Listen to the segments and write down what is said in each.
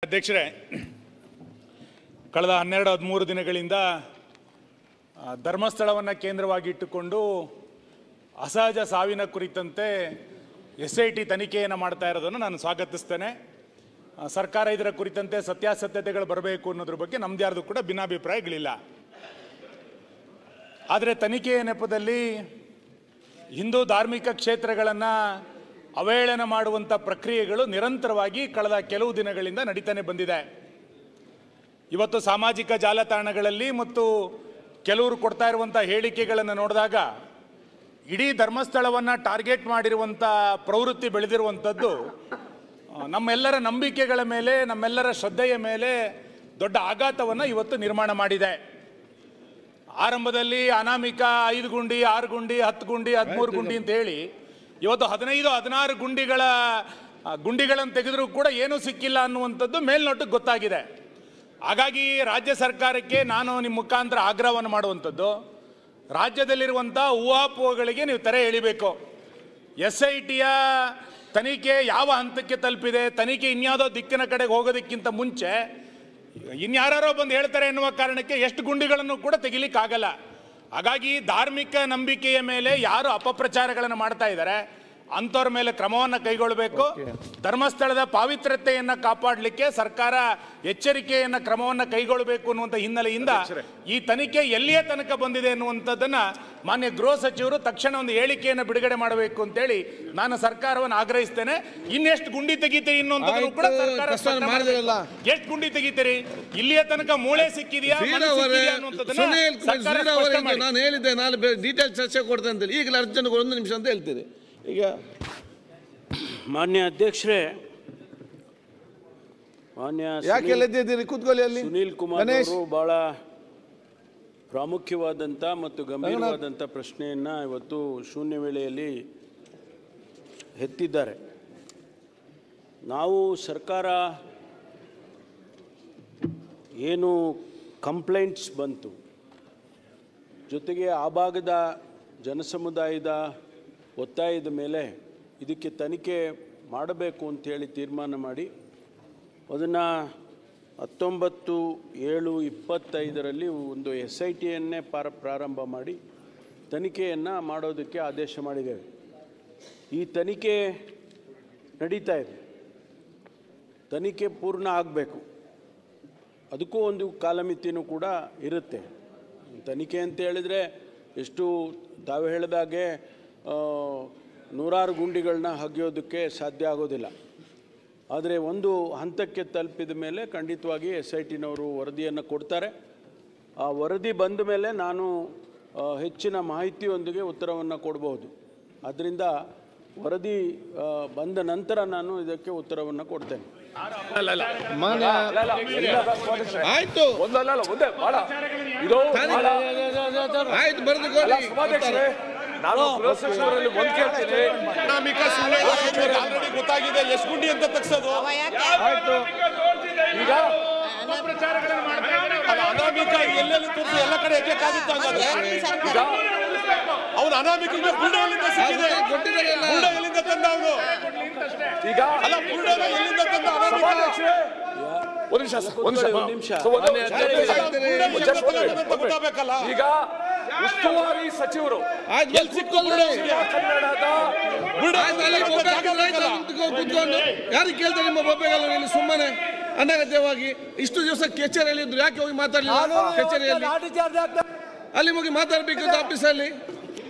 ಅಧ್ಯಕ್ಷರೇ, ಕಳೆದ 12-13 ದಿನಗಳಿಂದ ಧರ್ಮಸ್ಥಳವನ್ನು ಕೇಂದ್ರವಾಗಿಟ್ಟುಕೊಂಡು ಅಸಹಜ ಸಾವಿನ ಕುರಿತಂತೆ SIT ತನಿಖೆಯನ್ನು ಮಾಡ್ತಾ ಇರೋದನ್ನು ನಾನು ಸ್ವಾಗತಿಸ್ತೇನೆ. ಸರ್ಕಾರ ಇದರ ಕುರಿತಂತೆ ಸತ್ಯಾಸತ್ಯತೆಗಳು ಬರಬೇಕು ಅನ್ನೋದ್ರ ಬಗ್ಗೆ ನಮ್ದು ಯಾರ್ದು ಕೂಡ ಭಿನ್ನಾಭಿಪ್ರಾಯಗಳಿಲ್ಲ. ಆದರೆ ತನಿಖೆಯ ನೆಪದಲ್ಲಿ ಹಿಂದೂ ಧಾರ್ಮಿಕ ಕ್ಷೇತ್ರಗಳನ್ನು ಅವಹೇಳನ ಮಾಡುವಂಥ ಪ್ರಕ್ರಿಯೆಗಳು ನಿರಂತರವಾಗಿ ಕಳೆದ ಕೆಲವು ದಿನಗಳಿಂದ ನಡೀತಾನೆ ಬಂದಿದೆ. ಇವತ್ತು ಸಾಮಾಜಿಕ ಜಾಲತಾಣಗಳಲ್ಲಿ ಮತ್ತು ಕೆಲವರು ಕೊಡ್ತಾ ಇರುವಂಥ ಹೇಳಿಕೆಗಳನ್ನು ನೋಡಿದಾಗ ಇಡೀ ಧರ್ಮಸ್ಥಳವನ್ನು ಟಾರ್ಗೆಟ್ ಮಾಡಿರುವಂಥ ಪ್ರವೃತ್ತಿ ಬೆಳೆದಿರುವಂಥದ್ದು ನಮ್ಮೆಲ್ಲರ ನಂಬಿಕೆಗಳ ಮೇಲೆ, ನಮ್ಮೆಲ್ಲರ ಶ್ರದ್ಧೆಯ ಮೇಲೆ ದೊಡ್ಡ ಆಘಾತವನ್ನು ಇವತ್ತು ನಿರ್ಮಾಣ ಮಾಡಿದೆ. ಆರಂಭದಲ್ಲಿ ಅನಾಮಿಕ 5 ಗುಂಡಿ, 6 ಗುಂಡಿ, 10 ಗುಂಡಿ, 13 ಗುಂಡಿ ಅಂತ ಹೇಳಿ ಇವತ್ತು 15-16 ಗುಂಡಿಗಳನ್ನು ತೆಗೆದರೂ ಕೂಡ ಏನೂ ಸಿಕ್ಕಿಲ್ಲ ಅನ್ನುವಂಥದ್ದು ಮೇಲ್ನೋಟಕ್ಕೆ ಗೊತ್ತಾಗಿದೆ. ಹಾಗಾಗಿ ರಾಜ್ಯ ಸರ್ಕಾರಕ್ಕೆ ನಾನು ನಿಮ್ಮ ಮುಖಾಂತರ ಆಗ್ರಹವನ್ನು ಮಾಡುವಂಥದ್ದು, ರಾಜ್ಯದಲ್ಲಿರುವಂಥ ಊಹಾಪೋಹಗಳಿಗೆ ನೀವು ತೆರೆ ಎಳಿಬೇಕು. SITಯ ತನಿಖೆ ಯಾವ ಹಂತಕ್ಕೆ ತಲುಪಿದೆ, ತನಿಖೆ ಇನ್ಯಾವುದೋ ದಿಕ್ಕಿನ ಕಡೆಗೆ ಹೋಗೋದಕ್ಕಿಂತ ಮುಂಚೆ ಇನ್ಯಾರೋ ಬಂದು ಹೇಳ್ತಾರೆ ಎನ್ನುವ ಕಾರಣಕ್ಕೆ ಎಷ್ಟು ಗುಂಡಿಗಳನ್ನು ಕೂಡ ತೆಗಿಲಿಕ್ಕಾಗಲ್ಲ. ಹಾಗಾಗಿ ಧಾರ್ಮಿಕ ನಂಬಿಕೆಯ ಮೇಲೆ ಯಾರು ಅಪಪ್ರಚಾರಗಳನ್ನು ಮಾಡ್ತಾ ಇದ್ದಾರೆ ಅಂಥವ್ರ ಮೇಲೆ ಕ್ರಮವನ್ನು ಕೈಗೊಳ್ಳಬೇಕು. ಧರ್ಮಸ್ಥಳದ ಪಾವಿತ್ರ್ಯತೆಯನ್ನು ಕಾಪಾಡಲಿಕ್ಕೆ ಸರ್ಕಾರ ಎಚ್ಚರಿಕೆಯನ್ನು ಕ್ರಮವನ್ನು ಕೈಗೊಳ್ಳಬೇಕು ಅನ್ನುವಂಥ ಹಿನ್ನೆಲೆಯಿಂದ ಈ ತನಿಖೆ ಎಲ್ಲಿಯ ತನಕ ಬಂದಿದೆ ಅನ್ನುವಂಥದ್ದನ್ನು ಮಾನ್ಯ ಗೃಹ ಸಚಿವರು ತಕ್ಷಣ ಒಂದು ಹೇಳಿಕೆಯನ್ನು ಬಿಡುಗಡೆ ಮಾಡಬೇಕು ಅಂತೇಳಿ ನಾನು ಸರ್ಕಾರವನ್ನು ಆಗ್ರಹಿಸ್ತೇನೆ. ಇನ್ನೆಷ್ಟು ಗುಂಡಿ ತೆಗಿತೀರಿ ಅನ್ನುವಂಥದ್ದು ಕೂಡ ಸರ್ಕಾರ ಎಷ್ಟು ಗುಂಡಿ ತೆಗಿತೀರಿ, ಇಲ್ಲಿಯ ತನಕ ಮೂಳೆ ಸಿಕ್ಕಿದೆಯಾ ಅನ್ನುವಂಥದ್ದನ್ನ ನಾನು ಹೇಳಿದ್ದೆ, ನಾಳೆ ಡೀಟೇಲ್ ಚರ್ಚೆ ಕೊಡ್ತೇನೆ ಅಂತೇಳಿ. ಈಗಲೇ ಅರ್ಜೆಂಟ್ 1 ನಿಮಿಷ ಅಂತ ಹೇಳ್ತೀರಿ. ಈಗ ಮಾನ್ಯ ಅಧ್ಯಕ್ಷರೇ, ಯಾಕೆ ಎಲ್ಲಿದ್ದೀರಿ? ಕೂತ್ಕೊಳ್ಳಿ. ಅಲ್ಲಿ ಸುನೀಲ್ ಕುಮಾರ್ ಅವರು ಬಹಳ ಪ್ರಾಮುಖ್ಯವಾದಂಥ ಮತ್ತು ಗಂಭೀರವಾದಂಥ ಪ್ರಶ್ನೆಯನ್ನು ಇವತ್ತು ಶೂನ್ಯ ವೇಳೆಯಲ್ಲಿ ಎತ್ತಿದ್ದಾರೆ. ನಾವು ಸರ್ಕಾರ ಏನು ಕಂಪ್ಲೇಂಟ್ಸ್ ಬಂತು, ಜೊತೆಗೆ ಆ ಭಾಗದ ಜನಸಮುದಾಯದ ಒತ್ತಾಯದ ಮೇಲೆ ಇದಕ್ಕೆ ತನಿಖೆ ಮಾಡಬೇಕು ಅಂಥೇಳಿ ತೀರ್ಮಾನ ಮಾಡಿ ಅದನ್ನು 19/7/25 ಒಂದು SITಯನ್ನೇ ಪ್ರಾರಂಭ ಮಾಡಿ ತನಿಖೆಯನ್ನು ಮಾಡೋದಕ್ಕೆ ಆದೇಶ ಮಾಡಿದ್ದೇವೆ. ಈ ತನಿಖೆ ನಡೀತಾ ಇದೆ. ತನಿಖೆ ಪೂರ್ಣ ಆಗಬೇಕು, ಅದಕ್ಕೂ ಒಂದು ಕಾಲಮಿತಿನೂ ಕೂಡ ಇರುತ್ತೆ. ತನಿಖೆ ಅಂತ ಹೇಳಿದರೆ ಎಷ್ಟು ತಾವು ಹೇಳಿದಾಗೆ 100 ಗುಂಡಿಗಳನ್ನ ಹಗಿಯೋದಕ್ಕೆ ಸಾಧ್ಯ ಆಗೋದಿಲ್ಲ. ಆದರೆ ಒಂದು ಹಂತಕ್ಕೆ ತಲುಪಿದ ಮೇಲೆ ಖಂಡಿತವಾಗಿ SITನವರು ವರದಿಯನ್ನು ಕೊಡ್ತಾರೆ. ಆ ವರದಿ ಬಂದ ಮೇಲೆ ನಾನು ಹೆಚ್ಚಿನ ಮಾಹಿತಿಯೊಂದಿಗೆ ಉತ್ತರವನ್ನು ಕೊಡಬಹುದು. ಆದ್ದರಿಂದ ವರದಿ ಬಂದ ನಂತರ ನಾನು ಇದಕ್ಕೆ ಉತ್ತರವನ್ನು ಕೊಡ್ತೇನೆ. ಆಯ್ತು, ನಾನು ಗೊತ್ತಾಗಿದೆ ಎಷ್ಟು ಗುಂಡಿ ಅಂತ ತಗ್ಸೋದು. ಈಗ ಅನಾಮಿಕ ಎಲ್ಲೆಲ್ಲಿ ತೋರಿಸಿ ಎಲ್ಲ ಕಡೆ ಎಕ್ಕಾಗುತ್ತೆ. ಈಗ ಅವನು ಅನಾಮಿಕ ಬುಲ್ಡೋಗಲ್ಲಿಂದ ಸಿಕ್ಕಿದೆ, ಬುಲ್ಡೋಗಲ್ಲಿಂದ ತಂದ ಅವನು. ಈಗ ಅಲ್ಲ, ಬುಲ್ಡೋಗ ಎಲ್ಲಿಂದ ತಂದ ಗೊತ್ತಾಗಬೇಕಲ್ಲ. ಈಗ ಉಸ್ತುವಾರಿ ಸಚಿವರು ಯಾರಿಗೆ ಕೇಳ್ತಾರೆ ನಿಮ್ಮ ಬೊಬ್ಬೆಗಳು ಇಲ್ಲಿ ಸುಮ್ಮನೆ ಅನಗತ್ಯವಾಗಿ ಇಷ್ಟು ದಿವಸ ಕಚೇರಿಯಲ್ಲಿ ಇದ್ರು, ಯಾಕೆ ಹೋಗಿ ಮಾತಾಡಲಿಲ್ಲ? ಕಚೇರಿಯಲ್ಲಿ ಅಲ್ಲಿ ಹೋಗಿ ಮಾತಾಡ್ಬೇಕಿತ್ತು, ಆಫೀಸಲ್ಲಿ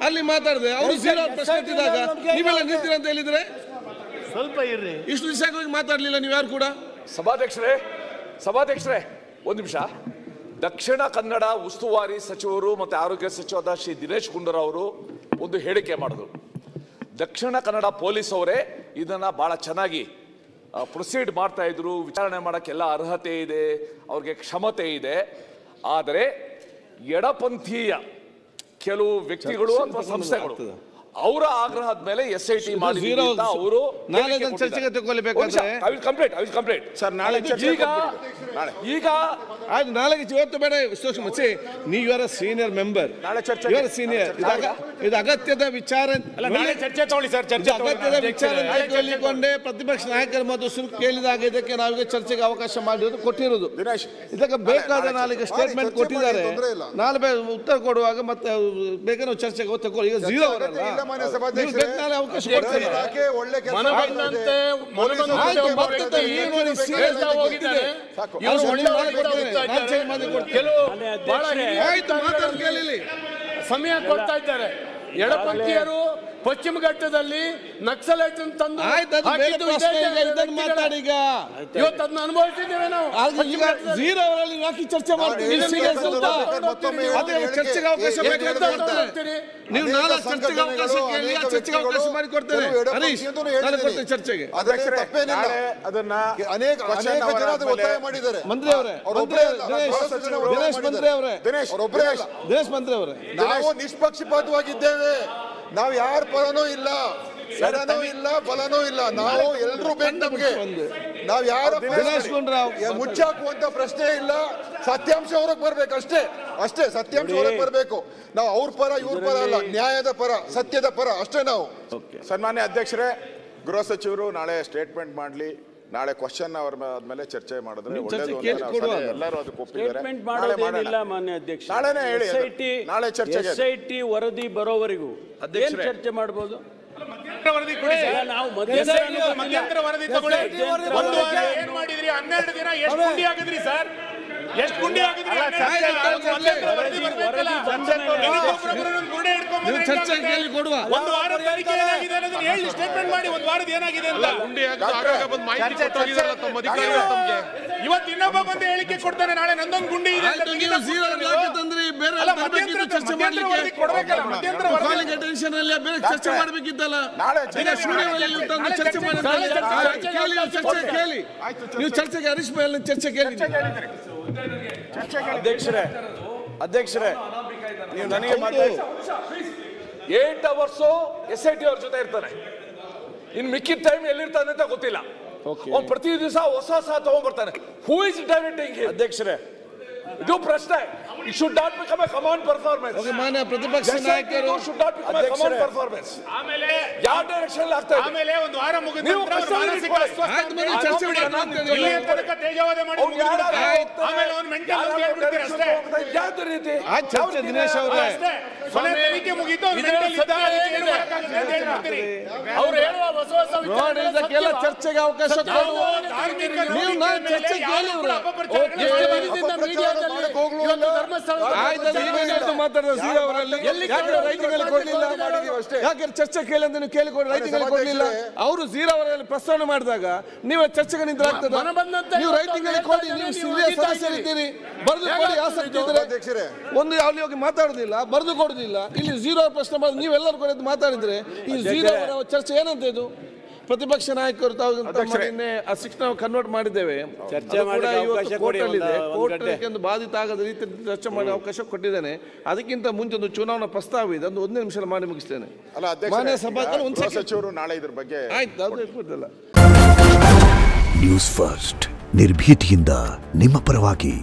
ಅಲ್ಲಿ ಮಾತಾಡಿದೆ. ಅವರು 0 ಪ್ರಶ್ನೆ ಎತ್ತಿದಾಗ ನೀವೆಲ್ಲ ನಿಂತಿರ ಅಂತ ಹೇಳಿದ್ರೆ ಸ್ವಲ್ಪ ಇರ್ರಿ. ಇಷ್ಟು ದಿವಸ ಹೋಗಿ ಮಾತಾಡ್ಲಿಲ್ಲ ನೀವು ಯಾರು ಕೂಡ. ಸಭಾಧ್ಯಕ್ಷರೇ 1 ನಿಮಿಷ. ದಕ್ಷಿಣ ಕನ್ನಡ ಉಸ್ತುವಾರಿ ಸಚಿವರು ಮತ್ತು ಆರೋಗ್ಯ ಸಚಿವರಾದ ಶ್ರೀ ದಿನೇಶ್ ಗುಂಡೂರಾವ್ ಅವರು ಒಂದು ಹೇಳಿಕೆ ಮಾಡಿದ್ರು. ದಕ್ಷಿಣ ಕನ್ನಡ ಪೊಲೀಸ್ ಅವರೇ ಇದನ್ನ ಬಹಳ ಚೆನ್ನಾಗಿ ಪ್ರೊಸೀಡ್ ಮಾಡ್ತಾ ಇದ್ರು, ವಿಚಾರಣೆ ಮಾಡೋಕ್ಕೆಲ್ಲ ಅರ್ಹತೆ ಇದೆ, ಅವ್ರಿಗೆ ಕ್ಷಮತೆ ಇದೆ. ಆದರೆ ಎಡಪಂಥೀಯ ಕೆಲವು ವ್ಯಕ್ತಿಗಳು ಅಥವಾ ಸಂಸ್ಥೆಗಳು ಅವರ ಆಗ್ರಹದ ಮೇಲೆ SIT ಮಾಡಿ ಅವರು ನಾಳೆ ಚರ್ಚೆಗೆ ತಗೊಳ್ಬೇಕಾದ್ರೆ ಕಂಪ್ಲೀಟ್ ಸರ್ ನಾಳೆ ಈಗ ಆಯ್ತು ನಾಳೆಗೆ ಇವತ್ತು ಬೇಡ ಮಚ್ಚಿ ನೀವು ಅವರ ಸೀನಿಯರ್ ಮೆಂಬರ್ ನಾಳೆ ಚರ್ಚೆ ಇವರ ಸೀನಿಯರ್ ಇದು ಅಗತ್ಯದ ವಿಚಾರ ನಾಳೆ ಚರ್ಚೆ ತಗೊಳ್ಳಿ ಸರ್. ಚರ್ಚೆ ಅಗತ್ಯದ ವಿಚಾರ ಕೇಳಿಕೊಂಡೆ ಪ್ರತಿಪಕ್ಷ ನಾಯಕರ ಮತ್ತು ಸುರು ಕೇಳಿದಾಗ ಇದಕ್ಕೆ ನಾವೀಗ ಚರ್ಚೆಗೆ ಅವಕಾಶ ಮಾಡಿರೋದು ಕೊಟ್ಟಿರೋದು. ಇದಕ್ಕೆ ಬೇಕಾದ ನಾಳೆಗೆ ಸ್ಟೇಟ್ಮೆಂಟ್ ಕೊಟ್ಟಿದ್ದಾರೆ. ನಾಳೆ ಉತ್ತರ ಕೊಡುವಾಗ ಮತ್ತೆ ಬೇಕಾದ್ರೆ ನಾವು ಚರ್ಚೆಗೆ ತಗೊಳ್ಳಿ. ಈಗ ಝೀರೋ ಅವರಲ್ಲ ನಾಳೆ ಅವಕಾಶ ಕೊಡ್ತೇನೆ. ಸಮಯ ಕೊಡ್ತಾ ಇದ್ದಾರೆ. ಎಡಪಂಥೀಯರು ಪಶ್ಚಿಮ ಘಟ್ಟದಲ್ಲಿ ನಕ್ಸಲೈಟ್ ತಂದು ಇವತ್ತು ಅದನ್ನ ಅನುಭವಿಸಿದ್ದೇವೆ ನಾವು. ಝೀರೋ ಅವರಲ್ಲಿ ಯಾಕೆ ಚರ್ಚೆ ಮಾಡ್ತೀವಿ? ಚರ್ಚೆಗೆ ಅವಕಾಶ ನೀವು ನಾಳೆ ಚರ್ಚೆಗೆ ಅವಕಾಶ ಕೇಳಿ, ಚರ್ಚೆಗೆ ಅವಕಾಶ ಮಾಡಿ ಕೊಡ್ತೇನೆ. ಹರೀಶ್ ನಾಳೆ ಕೊಡ್ತೇನೆ ಚರ್ಚೆಗೆ. ಅದನ್ನ ಅನೇಕ ಜನ ಒತ್ತಾಯ ಮಾಡಿದ್ದಾರೆ. ಮಂತ್ರಿ ಅವರೇ, ದಿನೇಶ್ ಮಂತ್ರಿ ಅವರೇ, ದಿನೇಶ್ ಮಂತ್ರಿ ಅವರೇ, ನಾವು ನಿಷ್ಪಕ್ಷಪಾತವಾಗಿದ್ದೇವೆ. ನಾವು ಯಾರ ಪರನೂ ಇಲ್ಲ, ಎಡನೂ ಇಲ್ಲ, ಬಲನೂ ಇಲ್ಲ. ನಾವು ಎಲ್ಲರೂ ಬೇಕು ನಮ್ಗೆ. ನಾವು ಯಾರ ಮುಚ್ಚಾಕುವಂತ ಪ್ರಶ್ನೆ ಇಲ್ಲ. ಸತ್ಯಾಂಶ ಹೊರಗೆ ಬರ್ಬೇಕು ಅಷ್ಟೇ ಸತ್ಯಾಂಶ ಹೊರಗೆ ಬರ್ಬೇಕು. ನಾವು ಅವ್ರ ಪರ ಇವ್ರ ಪರ ಅಲ್ಲ, ನ್ಯಾಯದ ಪರ, ಸತ್ಯದ ಪರ ಅಷ್ಟೇ ನಾವು. ಸನ್ಮಾನ್ಯ ಅಧ್ಯಕ್ಷರೇ, ಗೃಹ ಸಚಿವರು ನಾಳೆ ಸ್ಟೇಟ್ಮೆಂಟ್ ಮಾಡಲಿ. ನಾಳೆ ಕ್ವಶನ್ ಅವರ ಮೇಲೆ ಚರ್ಚೆ ಮಾಡಿದ್ರೆ ಎಲ್ಲರೂ ಅದಕ್ಕೆ ಒಪ್ಪಿದ್ದಾರೆ. ಮಾನ್ಯ ಅಧ್ಯಕ್ಷ, ನಾಳೆನೇ ಹೇಳಿ. ನಾಳೆ ಚರ್ಚೆಗೆ SIT ವರದಿ ಬರೋವರೆಗೂ ಏನ್ ಚರ್ಚೆ ಮಾಡಬಹುದು? ನಾವು ಮಧ್ಯಂತರ ವರದಿ ತಗೊಳ್ಳಿ. ಒಂದು ವಾರ ಏನ್ ಮಾಡಿದ್ರಿ? 12 ದಿನ ಎಷ್ಟು ಗುಂಡಿ ಆಗಿದ್ರಿ ಸರ್? ಎಷ್ಟು ಗುಂಡಿ ಆಗಿದ್ರಿ? ಒಂದು ವಾರ ತನಿಖೆ ಏನಾಗಿದೆ ಅನ್ನೋದನ್ನ ಹೇಳಿ, ಸ್ಟೇಟ್ಮೆಂಟ್ ಮಾಡಿ. ಒಂದು ವಾರದ ಏನಾಗಿದೆ ಅಂತ ಇವತ್ತು ಇನ್ನೊಬ್ಬ ಬಂದು ಹೇಳಿಕೆ ಕೊಡ್ತಾನೆ, ನಾಳೆ ನಂದೊಂದು ಗುಂಡಿ ಇದೆ. ಚರ್ಚೆ ಮಾಡಬೇಕಿತ್ತಲ್ಲ. ನೀವು ಚರ್ಚೆಗೆ ಹರೀಶ್ ಮೇಲೆ ಚರ್ಚೆ ಕೇಳಿ. ಅಧ್ಯಕ್ಷರೇ ನೀವು ನನಗೆ 8 hours SIT ಅವ್ರ ಜೊತೆ ಇರ್ತಾನೆ. ಇನ್ ಮಿಕ್ಕಿದ ಟೈಮ್ ಎಲ್ಲಿರ್ತಾನೆ ಅಂತ ಗೊತ್ತಿಲ್ಲ. ಪ್ರತಿ ದಿವಸ ಹೊಸ ತಗೊಂಡ್ಬರ್ತಾನೆ. Who is directing? ಅಧ್ಯಕ್ಷರೇ, ಇದು ಪ್ರಶ್ನೆ. It should not become a command performance. ಮಾನ್ಯ ಪ್ರತಿಪಕ್ಷ ನಾಯಕರು should not become a command performance. ಆಮೇಲೆ ಯಾವ ಡೈರೆಕ್ಷನ್ ಆಗ್ತಾ ಇದೆ? ಆಮೇಲೆ ಒಂದು ವಾರ ಮುಗಿದ ನಂತರ ಮಾನಸಿಕ ಅಸ್ವಸ್ಥ ಚರ್ಚೆ ಇಲ್ಲಿ ತನಕ ತೇಜವಾದ ಮಾಡಿ ಆಮೇಲೆ ಒಂದು ಮೆಂಟಲ್ ಅಂತ ಹೇಳ್ಬಿಡ್ತೀರಿ ಅಷ್ಟೇ. ಯಾವ ರೀತಿ ಚರ್ಚೆ? ದಿನೇಶ್ ಅವರೇ, ಕೊನೆ ತನಿಖೆ ಮುಗಿತು, ಮೆಂಟಲ್ ಇದ್ದಾರೆ ಏನು ಮಾಡಕ್ಕಾಗಲ್ಲ ಅಂತ ಹೇಳ್ಬಿಡ್ತೀರಿ. ಅವರು ಹೇಳುವ ಹೊಸ ಹೊಸ ನೋಡಿ, ಇದಕ್ಕೆಲ್ಲ ಚರ್ಚೆಗೆ ಅವಕಾಶ ಕೊಡುವ. ನೀವು ನಾನು ಚರ್ಚೆ ಕೇಳಿ ಯಾಕೆ ಚರ್ಚೆ ಕೇಳಿ ಅಂತ ನೀವು ಕೇಳಿಕೊಂಡು ರೈಟಿಂಗ್ ಕೊಡ್ಲಿಲ್ಲ? ಅವರು ಝೀರೋ ಅವರಲ್ಲಿ ಪ್ರಸ್ತಾವನೆ ಮಾಡಿದಾಗ ನೀವು ಚರ್ಚೆಗೆ ನಿಂತಾಗ್ತದೆ. ನೀವು ರೈಟಿಂಗ್ ಅಲ್ಲಿ ಕೊಡಿ. ನೀವು ಸದಸ್ಯರಿದ್ದೀರಿ, ಬರೆದು ಕೊಡಿ. ಆಸಕ್ತಿ ಇದ್ರೆ ಒಂದು ಅಲ್ಲಿ ಹೋಗಿ ಮಾತಾಡುದಿಲ್ಲ, ಬರೆದು ಕೊಡುದಿಲ್ಲ. ಇಲ್ಲಿ ಝೀರೋ ಪ್ರಶ್ನೆ ಮಾಡಿ ನೀವೆಲ್ಲರೂ ಕೂಡ ಮಾತಾಡಿದ್ರೆ ಈ ಝೀರೋ ಅವರ ಚರ್ಚೆ ಏನಂತ ಇದು? ಪ್ರತಿಪಕ್ಷ ನಾಯಕರು ಶಿಕ್ಷಣ ಕನ್ವರ್ಟ್ ಮಾಡಿದ್ದೇವೆ. ಚರ್ಚೆ ಕೋರ್ಟ್ ಬಾಧಿತ ಆಗದ ರೀತಿ ಚರ್ಚೆ ಮಾಡಿ ಅವಕಾಶ ಕೊಟ್ಟಿದ್ದೇನೆ. ಅದಕ್ಕಿಂತ ಮುಂಚೆ ಒಂದು ಚುನಾವಣಾ ಪ್ರಸ್ತಾವ ಇದೆ, ಒಂದು 1 ನಿಮಿಷ ಮಾಡಿ ಮುಗಿಸ್ತೇನೆ. ಮಾನ್ಯ ಸಭಾಧ್ಯಕ್ಷರು ಸಚಿವರು ನಾಳೆ ಇದ್ರ ಬಗ್ಗೆ ಆಯ್ತು, ಅದು ಇರ್ಬೋದಲ್ಲ. ನ್ಯೂಸ್ ಫಸ್ಟ್, ನಿರ್ಭೀತಿಯಿಂದ ನಿಮ್ಮ ಪರವಾಗಿ.